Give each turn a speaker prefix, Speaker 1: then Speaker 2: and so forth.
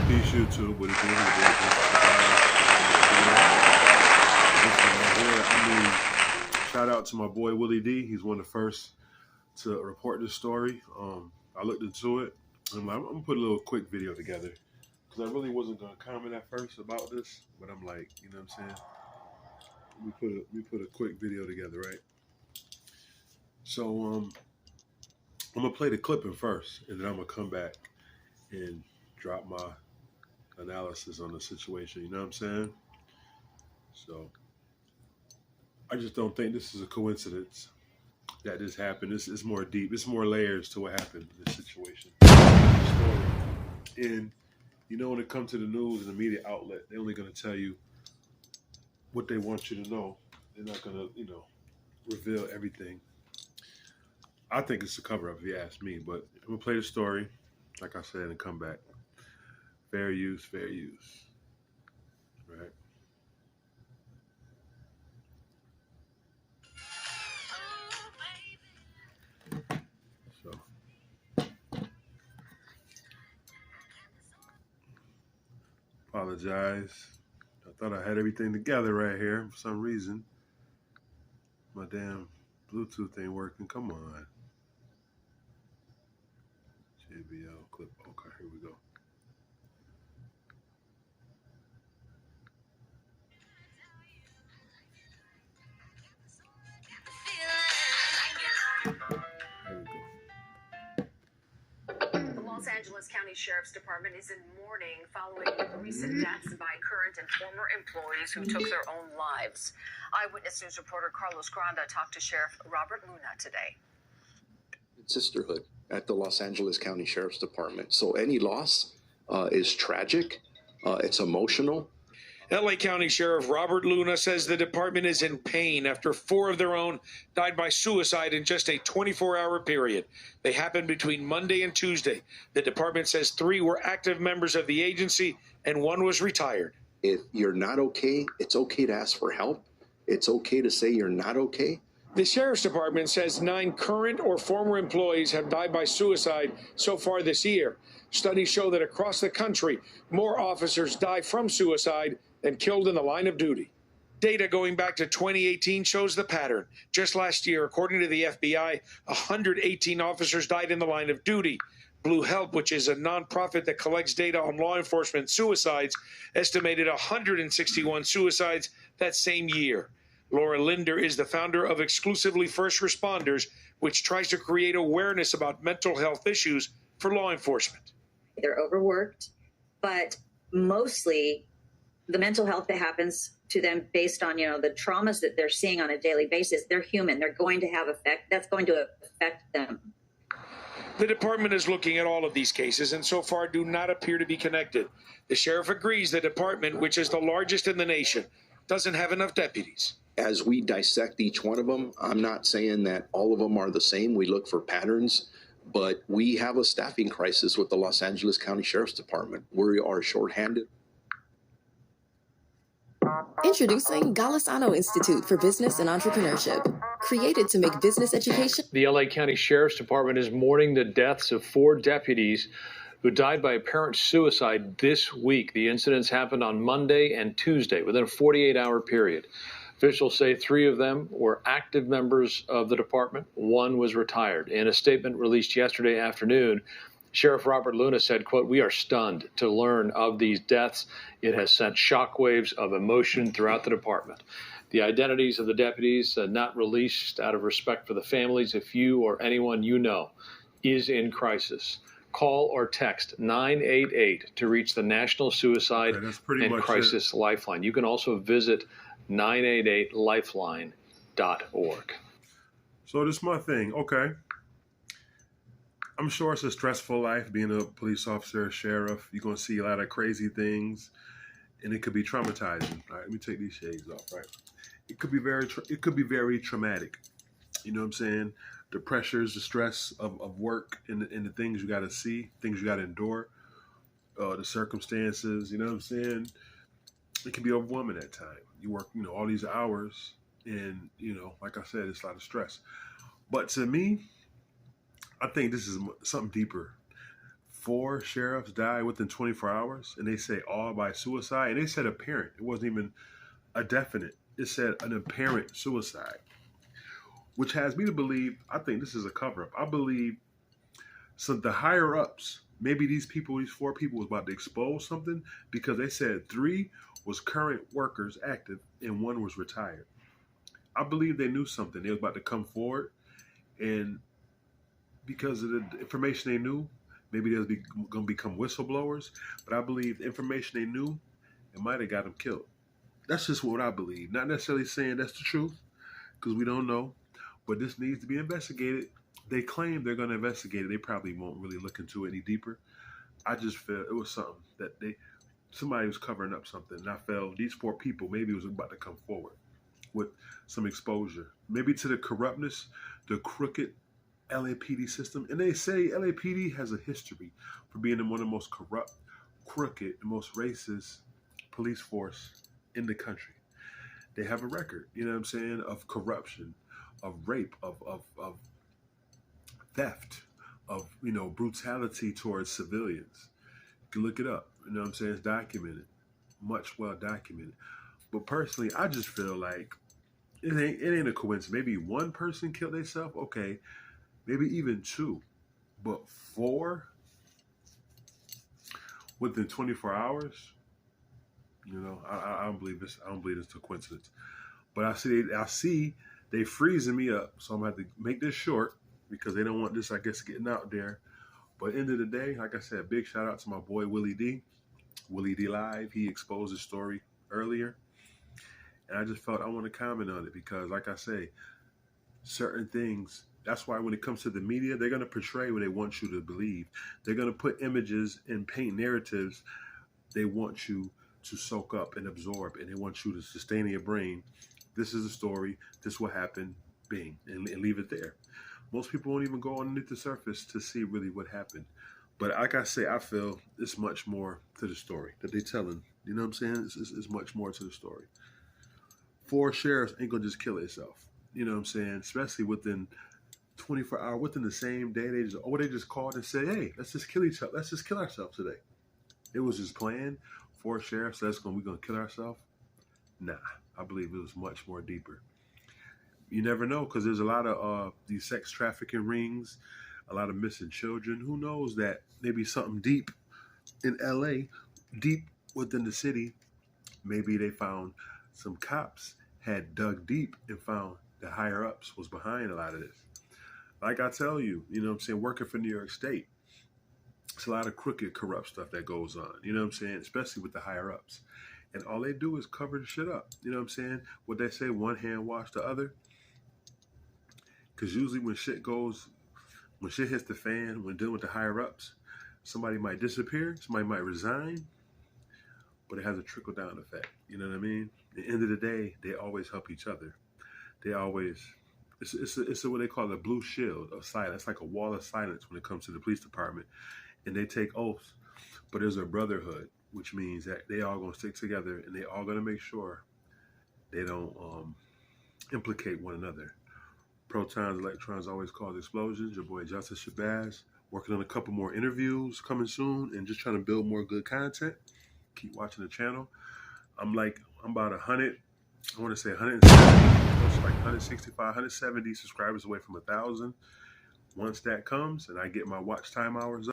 Speaker 1: Peace, YouTube. What it do? I mean, shout out to my boy Willie D. He's one of the first to report this story. I looked into it. I'm gonna put a little quick video together because I really wasn't gonna comment at first about this, but I'm like, you know what I'm saying? We put a quick video together, right? So I'm gonna play the clipping first, and then I'm gonna come back and drop my analysis on the situation. You know what I'm saying? So I just don't think this is a coincidence that this happened. This is more deep. It's more layers to what happened in this situation. And you know, when it comes to the news and the media outlet, they're only going to tell you what they want you to know. They're not going to, reveal everything. I think it's a cover up, if you ask me. But I'm gonna play the story, like I said, and come back. Fair use, right? So, apologize. I thought I had everything together right here. For some reason, my damn Bluetooth ain't working. Come on. JBL clip. Okay, here we go.
Speaker 2: The Los Angeles County Sheriff's Department is in mourning following recent deaths by current and former employees who took their own lives. Eyewitness News reporter Carlos Granda talked to Sheriff Robert Luna today.
Speaker 3: Sisterhood at the Los Angeles County Sheriff's Department. So any loss is tragic. It's emotional.
Speaker 4: LA County Sheriff Robert Luna says the department is in pain after 4 of their own died by suicide in just a 24-hour period. They happened between Monday and Tuesday. The department says 3 were active members of the agency and 1 was retired.
Speaker 3: If you're not okay, it's okay to ask for help. It's okay to say you're not okay.
Speaker 4: The Sheriff's Department says 9 current or former employees have died by suicide so far this year. Studies show that across the country, more officers die from suicide than killed in the line of duty. Data going back to 2018 shows the pattern. Just last year, according to the FBI, 118 officers died in the line of duty. Blue Help, which is a nonprofit that collects data on law enforcement suicides, estimated 161 suicides that same year. Laura Linder is the founder of Exclusively First Responders, which tries to create awareness about mental health issues for law enforcement.
Speaker 5: They're overworked, but mostly the mental health that happens to them based on, the traumas that they're seeing on a daily basis. They're human. They're going to have effect. That's going to affect them.
Speaker 4: The department is looking at all of these cases and so far do not appear to be connected. The sheriff agrees the department, which is the largest in the nation, doesn't have enough deputies.
Speaker 3: As we dissect each one of them, I'm not saying that all of them are the same. We look for patterns, but we have a staffing crisis with the Los Angeles County Sheriff's Department. We are shorthanded.
Speaker 6: Introducing Golisano Institute for Business and Entrepreneurship, created to make business education.
Speaker 7: The LA County Sheriff's Department is mourning the deaths of 4 deputies who died by apparent suicide this week. The incidents happened on Monday and Tuesday within a 48-hour period. Officials say 3 of them were active members of the department. 1 was retired. In a statement released yesterday afternoon, Sheriff Robert Luna said, quote, "We are stunned to learn of these deaths. It has sent shockwaves of emotion throughout the department. The identities of the deputies not released out of respect for the families. If you or anyone you know is in crisis, call or text 988 to reach the National Suicide and Crisis Lifeline. You can also visit 988lifeline.org.
Speaker 1: So this is my thing. Okay. I'm sure it's a stressful life being a police officer, a sheriff. You're going to see a lot of crazy things, and it could be traumatizing. All right, let me take these shades off, right? It could be very traumatic. You know what I'm saying? The pressures, the stress of work and the things you got to see, things you got to endure, the circumstances, you know what I'm saying? It can be overwhelming at times. You work, all these hours, and, like I said, it's a lot of stress. But to me, I think this is something deeper. 4 sheriffs died within 24 hours, and they say all by suicide. And they said apparent. It wasn't even a definite. It said an apparent suicide, which has me to believe, I think this is a cover-up. I believe the higher-ups, maybe these 4 people was about to expose something, because they said 3 was current workers active and 1 was retired. I believe they knew something. They was about to come forward, and because of the information they knew, maybe they was going to become whistleblowers. But I believe the information they knew, it might have got them killed. That's just what I believe. Not necessarily saying that's the truth, because we don't know. But this needs to be investigated. They claim they're going to investigate it. They probably won't really look into it any deeper. I just felt it was something that somebody was covering up something. And I felt these 4 people maybe was about to come forward with some exposure, maybe to the corruptness, the crooked LAPD system. And they say LAPD has a history for being one of the most corrupt, crooked, and most racist police force in the country. They have a record, you know what I'm saying, of corruption, of rape, of theft, of, brutality towards civilians. You can look it up, you know what I'm saying? It's documented, much well documented. But personally, I just feel like it ain't a coincidence. Maybe 1 person killed themselves, okay, maybe even 2, but 4 within 24 hours. I don't believe this. I don't believe it's a coincidence. But I see they freezing me up, so I'm gonna have to make this short because they don't want this, I guess, getting out there. But end of the day, like I said, big shout out to my boy Willie D. Willie D Live. He exposed his story earlier, and I just felt I want to comment on it because, like I say, certain things. That's why when it comes to the media, they're gonna portray what they want you to believe. They're gonna put images and paint narratives they want you to soak up and absorb, and they want you to sustain in your brain. This is the story. This will happen. Bing, and leave it there. Most people won't even go underneath the surface to see really what happened. But like I say, I feel it's much more to the story that they're telling. You know what I'm saying? It's much more to the story. 4 sheriffs ain't gonna just kill themselves. You know what I'm saying? Especially within 24 hours, within the same day, they just called and said, "Hey, let's just kill each other. Let's just kill ourselves today." It was just planned. 4 sheriffs, we're gonna kill ourselves. Nah, I believe it was much more deeper. You never know, because there's a lot of these sex trafficking rings, a lot of missing children. Who knows that maybe something deep in LA, deep within the city, maybe they found some cops had dug deep and found the higher ups was behind a lot of this. Like I tell you, you know what I'm saying, working for New York State, it's a lot of crooked, corrupt stuff that goes on, you know what I'm saying, especially with the higher ups. And all they do is cover the shit up, you know what I'm saying? What they say, one hand wash the other. Because usually when shit hits the fan, when dealing with the higher ups, somebody might disappear, somebody might resign, but it has a trickle down effect, you know what I mean? At the end of the day, they always help each other. They always, it's what they call a blue shield of silence. It's like a wall of silence when it comes to the police department. And they take oaths, but there's a brotherhood, which means that they all gonna stick together and they all gonna make sure they don't implicate one another. Protons, electrons always cause explosions. Your boy Justice Shabazz, working on a couple more interviews coming soon and just trying to build more good content. Keep watching the channel. I'm about 100, I want to say 170, like 165, 170 subscribers away from 1,000. Once that comes and I get my watch time hours up,